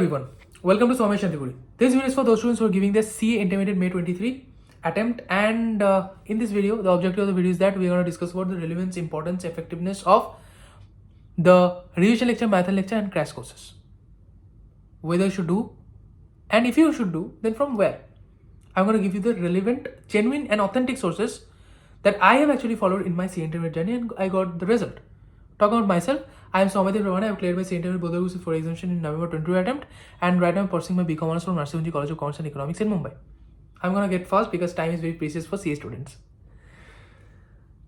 Everyone, welcome to Swami Shantiguri. This video is for those students who are giving their CA Intermediate May 23 attempt, and in this video, the objective of the video is that we are going to discuss about the relevance, importance, effectiveness of the revision lecture, marathon lecture, and crash courses. Whether you should do, and if you should do, then from where. I'm going to give you the relevant, genuine, and authentic sources that I have actually followed in my CA Intermediate journey, and I got the result. Talking about myself, I am Soumyadev Ravana. I have cleared my CA Intermediate both for exemption in November 22 attempt, and right now I'm pursuing my BCom honors from Narsivunji College of Commerce and Economics in Mumbai. I'm gonna get fast because time is very precious for CA students.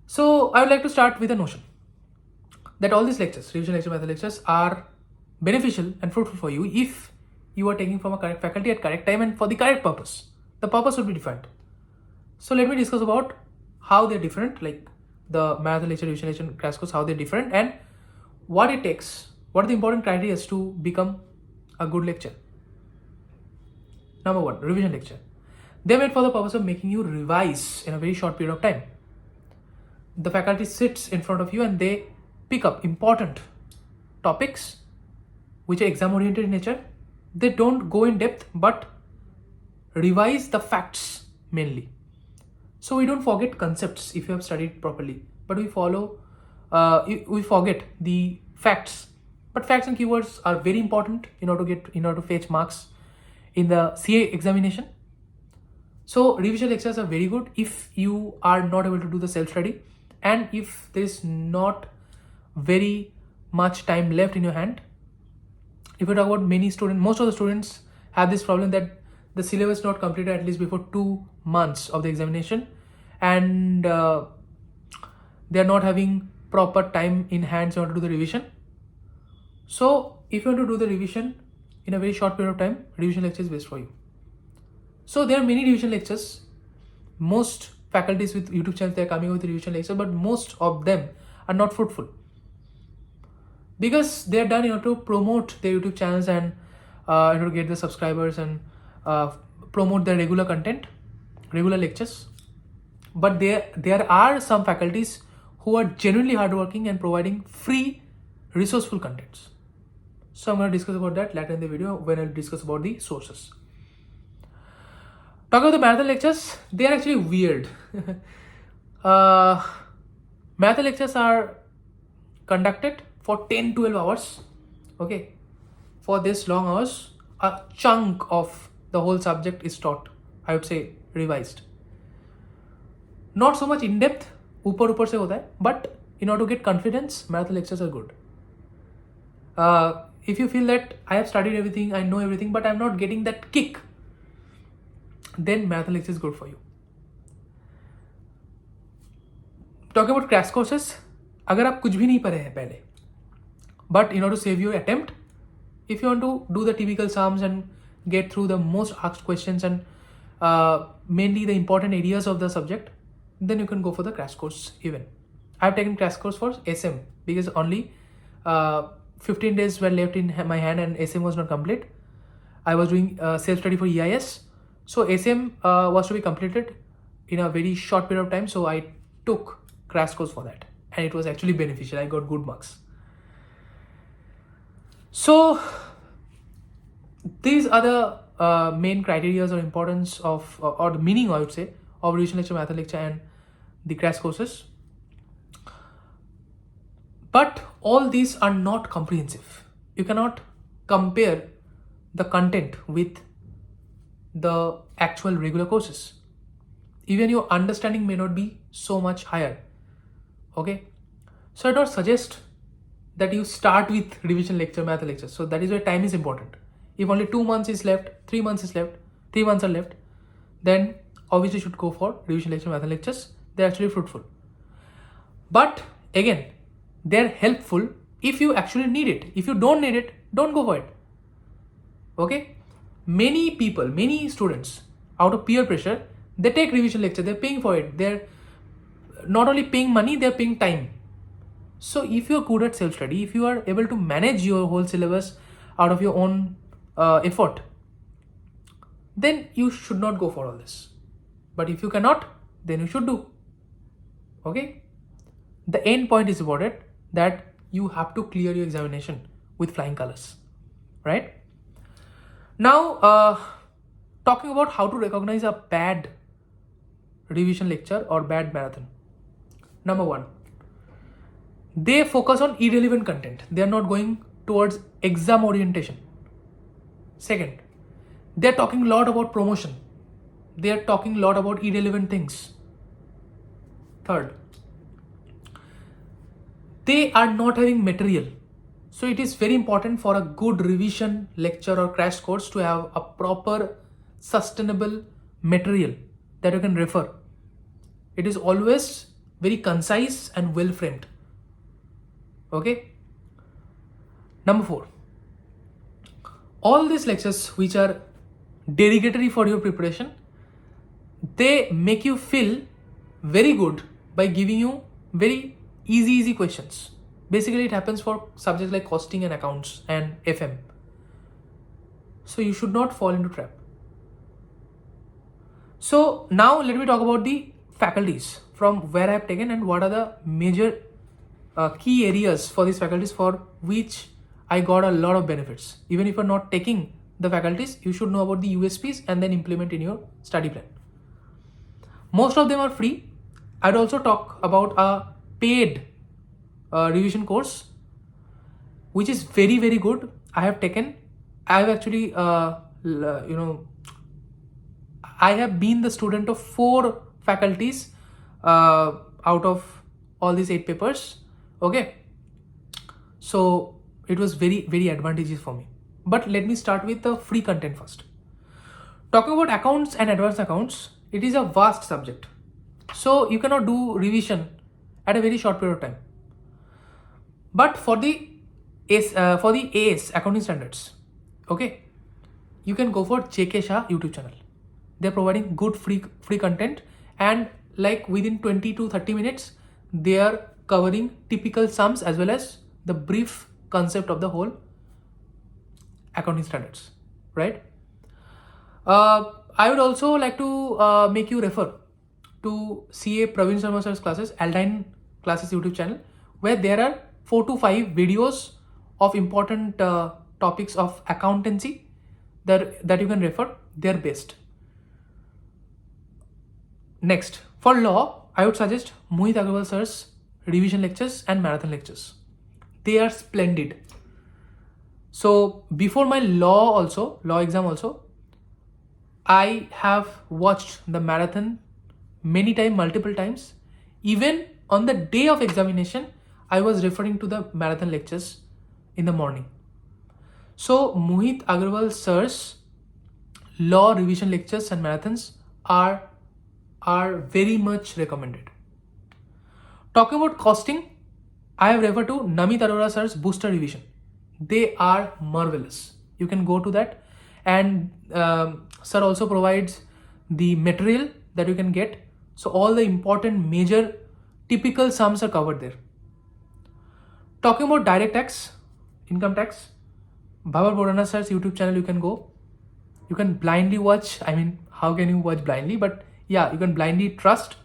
So I would like to start with a notion that all these lectures, revision lecture, method lectures, are beneficial and fruitful for you if you are taking from a correct faculty at correct time and for the correct purpose. The purpose will be defined. So let me discuss about how they're different, like the marathon lecture, revision lecture, and crash course, how they're different, and what it takes, what are the important criteria to become a good lecture. Number one, revision lecture. They're made for the purpose of making you revise in a very short period of time. The faculty sits in front of you and they pick up important topics which are exam oriented in nature. They don't go in depth but revise the facts mainly. So we don't forget concepts if you have studied properly, but we forget the facts. But facts and keywords are very important in order to fetch marks in the CA examination. So revision lectures are very good if you are not able to do the self-study, and if there is not very much time left in your hand. If you talk about many students, most of the students have this problem that the syllabus is not completed at least before 2 months of the examination, and they are not having proper time in hand in order to do the revision. So if you want to do the revision in a very short period of time, revision lecture is best for you. So there are many revision lectures. Most faculties with YouTube channels, they are coming with revision lecture, but most of them are not fruitful because they are done in order to promote their YouTube channels and in order to get the subscribers and promote their regular content, regular lectures. But there are some faculties who are genuinely hardworking and providing free, resourceful contents. So I'm going to discuss about that later in the video when I'll discuss about the sources. Talking about the marathon lectures, they are actually weird. Marathon lectures are conducted for 10-12 hours. Okay, for this long hours, a chunk of the whole subject is taught, I would say revised. Not so much in depth, ऊपर से होता है, but in order to get confidence, marathon lectures are good. If you feel that I have studied everything, I know everything, but I'm not getting that kick, then marathon lecture is good for you. Talking about crash courses, अगर आप कुछ भी नहीं पढ़े हैं पहले, but in order to save your attempt, if you want to do the typical sums and get through the most asked questions and mainly the important areas of the subject, then you can go for the crash course even. I've taken crash course for SM because only 15 days were left in my hand and SM was not complete. I was doing self-study for EIS. So SM was to be completed in a very short period of time. So I took crash course for that. And it was actually beneficial. I got good marks. So these are the main criteria or importance of, or the meaning, I would say, of revision lecture, marathon lecture, and the crash courses. But all these are not comprehensive. You cannot compare the content with the actual regular courses. Even your understanding may not be so much higher. Okay, so I don't suggest that you start with revision lecture, marathon lecture. So that is why time is important. If only 2 months is left, 3 months is left, 3 months are left, then obviously you should go for revision lecture, marathon lectures. They're actually fruitful. But again, they're helpful if you actually need it. If you don't need it, don't go for it. Okay? Many people, many students, out of peer pressure, they take revision lecture, they're paying for it. They're not only paying money, they're paying time. So if you're good at self-study, if you are able to manage your whole syllabus out of your own effort, then you should not go for all this. But if you cannot, then you should do. Okay? The end point is important, that you have to clear your examination with flying colors, right? Now, talking about how to recognize a bad revision lecture or bad marathon. Number one, they focus on irrelevant content. They are not going towards exam orientation. Second, they are talking a lot about promotion. They are talking a lot about irrelevant things. Third, they are not having material. So it is very important for a good revision lecture or crash course to have a proper sustainable material that you can refer. It is always very concise and well framed. Okay. Number four, all these lectures which are derogatory for your preparation, they make you feel very good by giving you very easy questions. Basically, it happens for subjects like costing and accounts and FM. So you should not fall into trap. So now let me talk about the faculties from where I have taken and what are the major key areas for these faculties for which I got a lot of benefits. Even if you're not taking the faculties, you should know about the USPs and then implement in your study plan. Most of them are free. I'd also talk about a paid revision course, which is very good. I have actually, I have been the student of 4 faculties out of all these 8 papers. Okay. So it was very advantageous for me. But let me start with the free content first. Talking about accounts and advanced accounts, it is a vast subject. So you cannot do revision at a very short period of time. But for the AS accounting standards, okay, you can go for JK Shah YouTube channel. They're providing good free content, and like within 20 to 30 minutes, they are covering typical sums as well as the brief concept of the whole accounting standards, right? I would also like to make you refer to CA Praveen Sharma sir's classes, Aldine classes YouTube channel, where there are 4 to 5 videos of important topics of accountancy that you can refer. They're best. Next, for law, I would suggest Mohit Agarwal sir's revision lectures and marathon lectures. They are splendid. So before my law exam also, I have watched the marathon multiple times. Even on the day of examination, I was referring to the marathon lectures in the morning. So Mohit Agarwal sir's law revision lectures and marathons are very much recommended. Talking about costing, I have referred to Namit Arora sir's booster revision. They are marvelous. You can go to that, and sir also provides the material that you can get. So all the important major typical sums are covered there. Talking about direct tax, income tax, Bhavar Borana sir's YouTube channel, you can go. You can blindly watch. I mean, how can you watch blindly? But yeah, you can blindly trust.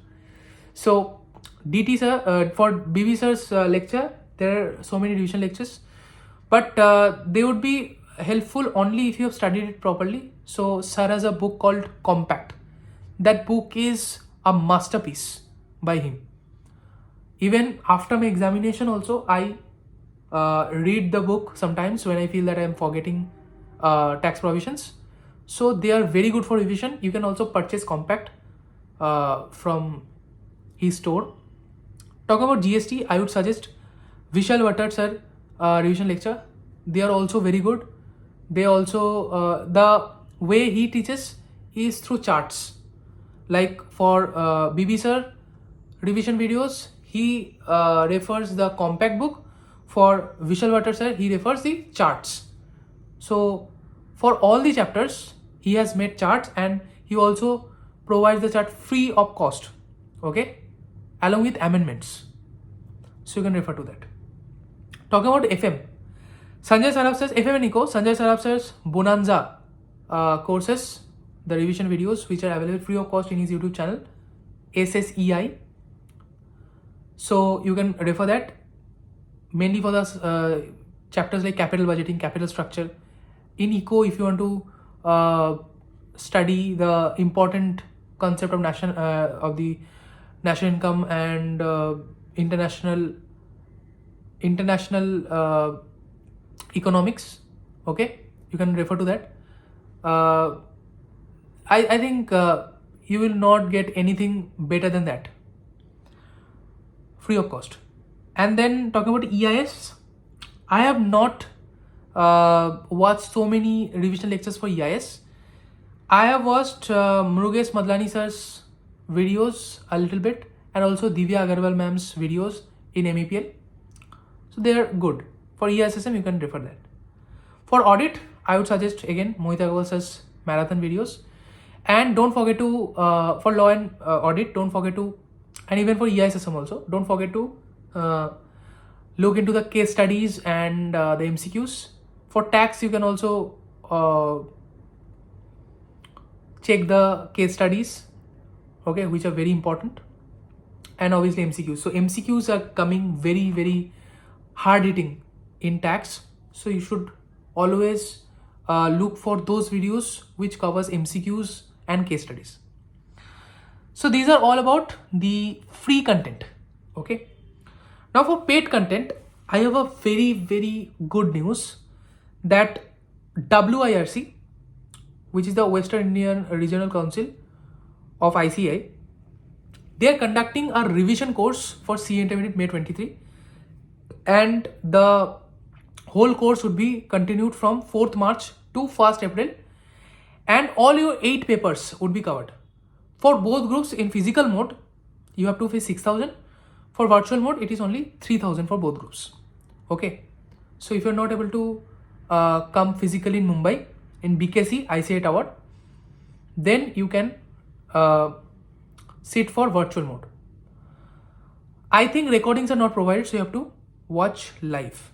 So DT sir, for BB sir's lecture, there are so many revision lectures, but they would be helpful only if you have studied it properly. So sir has a book called Compact. That book is a masterpiece by him. Even after my examination also, I read the book sometimes when I feel that I am forgetting tax provisions. So they are very good for revision. You can also purchase Compact from his store. Talking about GST, I would suggest Vishal Vattad sir revision lecture. They are also very good. They also, the way he teaches is through charts. Like for BB sir revision videos, he refers the Compact book. For Vishal Vattad sir, he refers the charts. So for all the chapters, he has made charts, and he also provides the chart free of cost, okay, along with amendments. So you can refer to that. Talking about FM, Sanjay Saraf sir's FM and Eco, Sanjay Saraf sir's Bonanza courses, the revision videos which are available free of cost in his YouTube channel, SSEI. So you can refer that mainly for the chapters like capital budgeting, capital structure. In Eco, if you want to study the important concept of the national income and international economics. Okay, you can refer to that. uh, I think you will not get anything better than that, free of cost. And then talking about EIS, I have not watched so many revision lectures for EIS. I have watched Murugesh Madlani sir's videos a little bit, and also Divya Agarwal ma'am's videos in MEPL. So they are good. For EISSM, you can refer that. For audit, I would suggest again Mohit Agarwal sir's marathon videos. And don't forget to, for law and audit, don't forget to, and even for EISSM also, don't forget to look into the case studies and the MCQs. For tax, you can also check the case studies, okay, which are very important, and obviously MCQs. So MCQs are coming very, very hard hitting in tax. So you should always look for those videos which covers MCQs and case studies. So these are all about the free content. Okay. Now for paid content, I have a very, very good news that WIRC, which is the Western Indian Regional Council of ICI, they are conducting a revision course for CA Intermediate May 23, and the whole course would be continued from 4th March to 1st April, and all your 8 papers would be covered. For both groups, in physical mode, you have to pay 6,000. For virtual mode, it is only 3,000 for both groups. Okay. So if you're not able to come physically in Mumbai, in BKC ICI Tower, then you can sit for virtual mode. I think recordings are not provided, so you have to watch live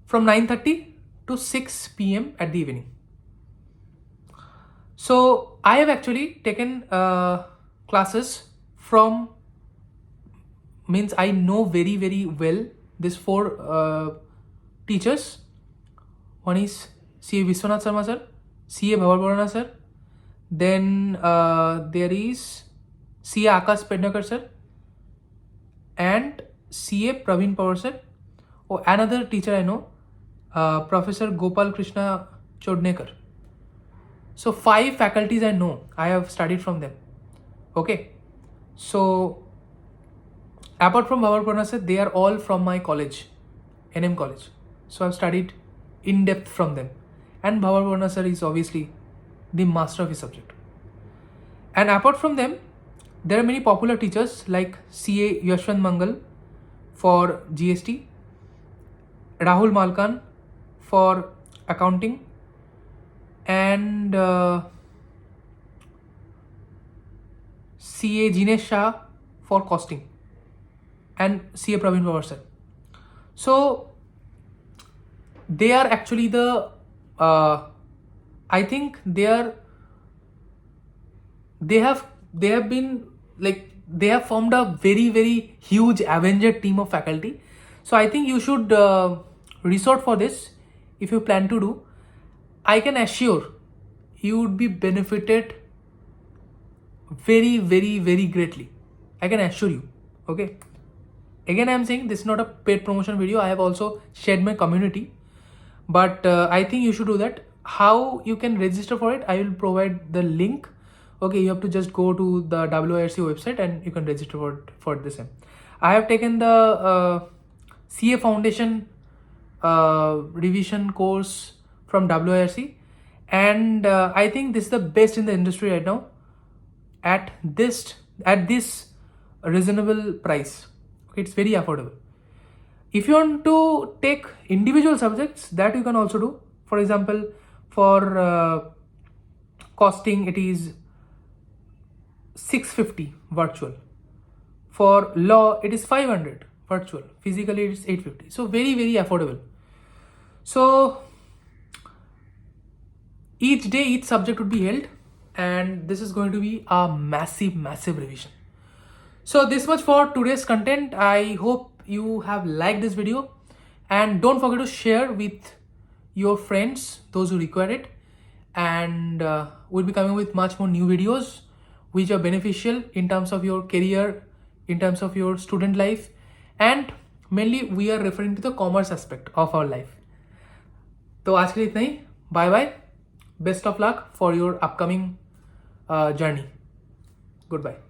from 9:30 to 6 p.m. at the evening. So I have actually taken classes from, means I know very, very well these 4 teachers. One is CA Vishwanath Sharma sir, CA Bhavar Borana sir, then there is CA Akash Pednekar sir, and CA Praveen Pawar sir. Oh, another teacher I know, Professor Gopal Krishna Chodnekar. So 5 faculties I know, I have studied from them. Okay. So apart from Bhavar Borana sir, they are all from my college, NM college. So I've studied in depth from them. And Bhavar Borana sir is obviously the master of his subject. And apart from them, there are many popular teachers like CA Yashwant Mangal for GST, Rahul Malkan for accounting, and CA Jinesh Shah for costing, and CA Praveen Pawar sir. So they are actually the I think they have been like, they have formed a very, very huge Avenger team of faculty. So I think you should resort for this if you plan to do. I can assure you would be benefited very, very, very greatly. I can assure you. Okay. Again, I am saying this is not a paid promotion video. I have also shared my community, but I think you should do that. How you can register for it, I will provide the link. Okay, you have to just go to the WIRC website and you can register for the same. I have taken the CA Foundation revision course from WIRC, and I think this is the best in the industry right now at this reasonable price. Okay, it's very affordable. If you want to take individual subjects, that you can also do. For example, for costing, it is 650 virtual. For law, it is 500 virtual. Physically, it is 850. So very, very affordable. So each day, each subject would be held, and this is going to be a massive, massive revision. So this much for today's content. I hope you have liked this video, and don't forget to share with your friends, those who require it, and we'll be coming with much more new videos which are beneficial in terms of your career, in terms of your student life, and mainly we are referring to the commerce aspect of our life. तो आज के लिए इतना ही. Bye bye. Best of luck for your upcoming journey. Good bye.